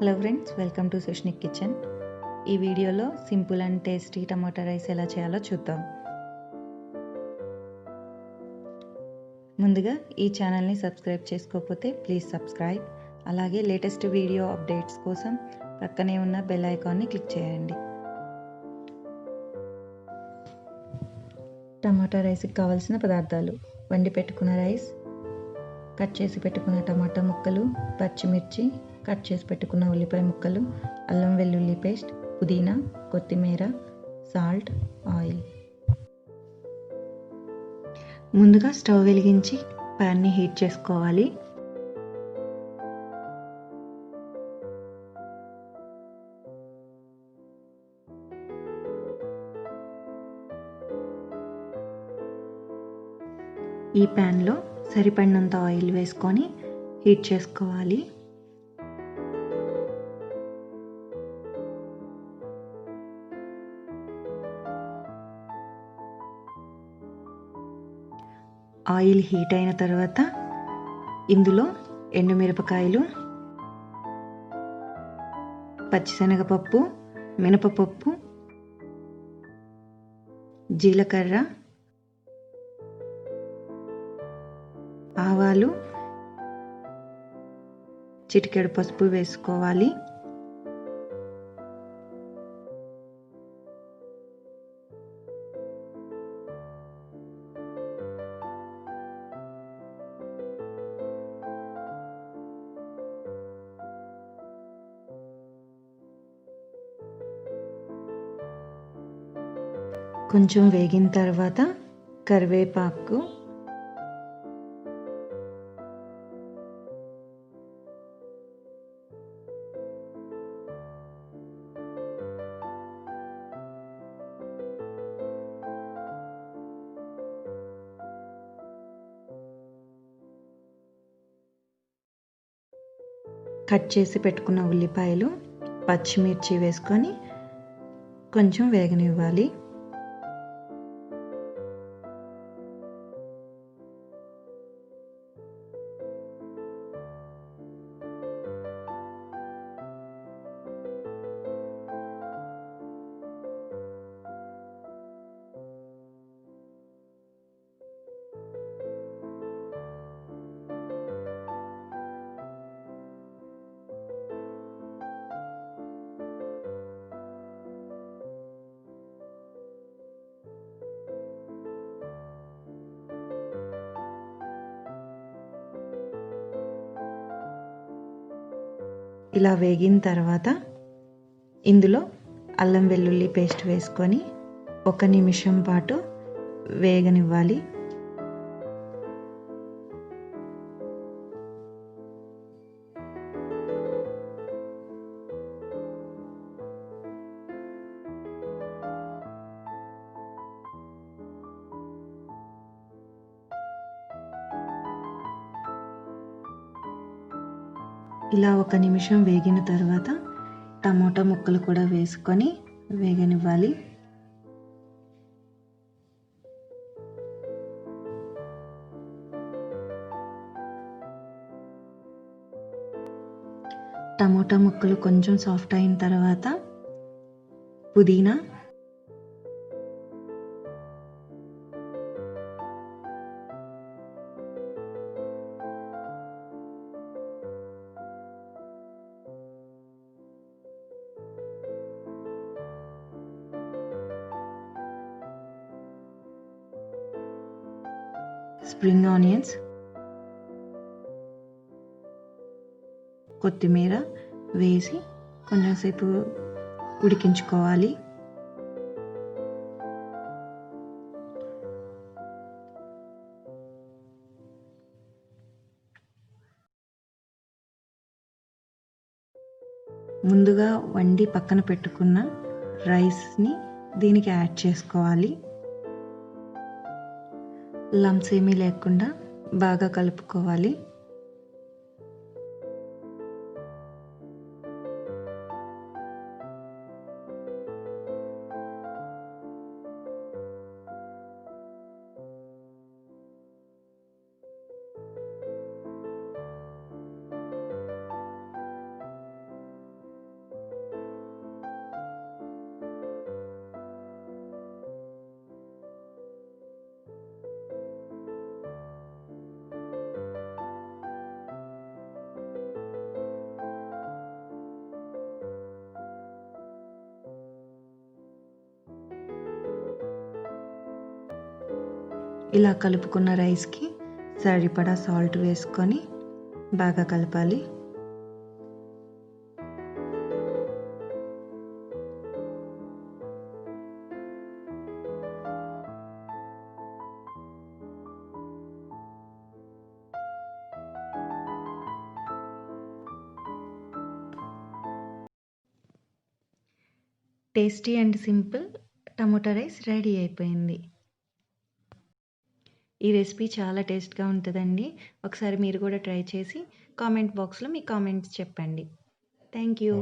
Hello friends, welcome to Sushnik kitchen. ఈ వీడియోలో simple and tasty tomato rice ఎలా చేయాలో చూద్దాం. ముందుగా ఈ ఛానల్ని సబ్స్క్రైబ్ చేసుకోకపోతే ప్లీజ్ సబ్స్క్రైబ్. అలాగే లేటెస్ట్ వీడియో అప్డేట్స్ కోసం పక్కనే ఉన్న బెల్ ఐకాన్ని క్లిక్ చేయండి. టమాటా రైస్కి కావాల్సిన పదార్థాలు: వండి పెట్టుకున్న రైస్, కట్ చేసి పెట్టుకున్న టమాటా ముక్కలు, పచ్చిమిర్చి, కట్ చేసి పెట్టుకున్న ఉల్లిపాయ ముక్కలు, అల్లం వెల్లుల్లి పేస్ట్, పుదీనా, కొత్తిమీర, సాల్ట్, ఆయిల్. ముందుగా స్టవ్ వెలిగించి ప్యాన్ని హీట్ చేసుకోవాలి. ఈ ప్యాన్లో సరిపడినంత ఆయిల్ వేసుకొని హీట్ చేసుకోవాలి. ఆయిల్ హీట్ అయిన తర్వాత ఇందులో ఎండుమిరపకాయలు, పచ్చిశనగపప్పు, మినపపప్పు, జీలకర్ర, ఆవాలు, చిటికెడు పసుపు వేసుకోవాలి. కొంచెం వేగిన తర్వాత కరివేపాకు, కట్ చేసి పెట్టుకున్న ఉల్లిపాయలు, పచ్చిమిర్చి వేసుకొని కొంచెం వేగనివ్వాలి. ఇలా వేగిన తర్వాత ఇందులో అల్లం వెల్లుల్లి పేస్ట్ వేసుకొని 1 నిమిషం పాటు వేగనివ్వాలి. ఇలా 1 నిమిషం వేగిన తర్వాత టమాటా ముక్కలు కూడా వేసుకొని వేగనివ్వాలి. టమాటా ముక్కలు కొంచెం సాఫ్ట్ అయిన తర్వాత పుదీనా, స్ప్రింగ్ ఆనియన్స్, కొత్తిమీర వేసి కొంచెం సేపు ఉడికించుకోవాలి. ముందుగా వండి పక్కన పెట్టుకున్న రైస్ని దీనికి యాడ్ చేసుకోవాలి. లంప్స్ ఏమీ లేకుండా బాగా కలుపుకోవాలి. ఇలా కలుపుకున్న రైస్కి సరిపడా సాల్ట్ వేసుకొని బాగా కలపాలి. Tasty and simple tomato rice ready అయిపోయింది. ఈ రెసిపీ చాలా టేస్ట్గా ఉంటుందండి. ఒకసారి మీరు కూడా ట్రై చేసి కామెంట్ బాక్స్లో మీ కామెంట్స్ చెప్పండి. Thank you.